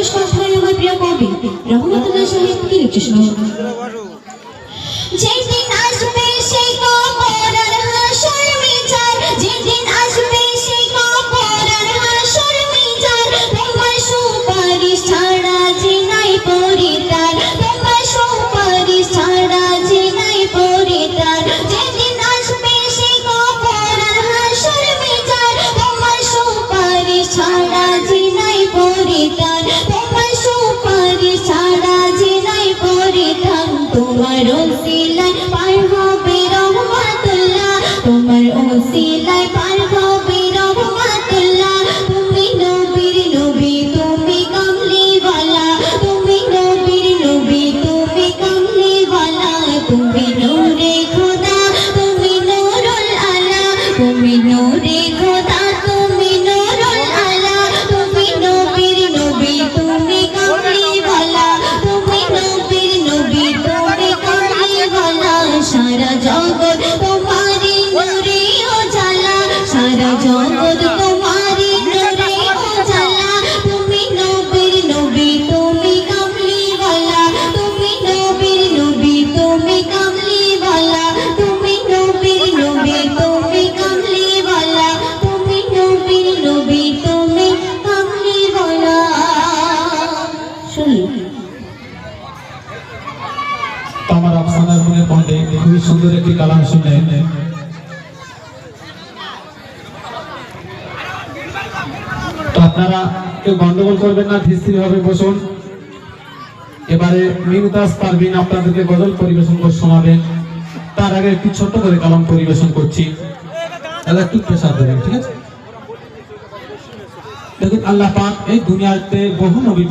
শেষ কথায় আমার প্রিয় কবি রহমতুল্লাহ সাহেব কি লিখেছেন? যেদিন আসবে সেই কবর আর হাসর মিজান, যেদিন আসবে সেই কবর আর হাসর মিজান, তোমার সুপারিশ ছাড়া যে নাই পরিত্রাণ, তোমার সুপারিশ ছাড়া যে নাই পরিত্রাণ। যেদিন আসবে সেই কবর আর হাসর মিজান, তোমার সুপারিশ ছাড়া যে নাই পরিত্রাণ, তোমার সুপারিশ ছাড়া যে নাই পরিত্রাণ। তোমার ওসিলায় পার হবে রহমাতুল্লাহ, তোমার ওসিলায় পার হবে রহমাতুল্লাহ। তুমি নবীর নবী, তুমি কামলিওয়ালা, তুমি নবীর নবী, তুমি কামলিওয়ালা। তুমি নূরে খোদা, তুমি নূরুল আলা, তুমি নূরে খোদা, তুমি নূরুল আলা। তুমি নবীর নবী, তুমি কামলিওয়ালা, তুমি নবীর নবী, তুমি কামলিওয়ালা। সারা জগৎ তোমারি নূরে উজালা, সারা জগৎ তোমারি নূরে উজালা। তুমি নবীর নবী, তুমি কামলিওয়ালা, তুমি নবীর নবী, তুমি কামলিওয়ালা। তুমি নবীর নবী, তুমি কামলিওয়ালা, তুমি নবীর নবী, তুমি কামলিওয়ালা। শুনুন তো আমার আফসানার মনে কণ্ঠে খুবই সুন্দর একটি কালাম শুনলেন। তো আপনারা কেউ গন্ডগোল করবেন না, ধীর ভাবে বসুন। এবারে মিমতাজ পারভিন আপনাদেরকে গজল পরিবেশন করে শোনাবেন। তার আগে একটু ছোট্ট করে কালাম পরিবেশন করছি, তাহলে একটু প্রেসার দেবেন, ঠিক আছে? দেখুন, আল্লাহ পাক এই দুনিয়াতে বহু নবী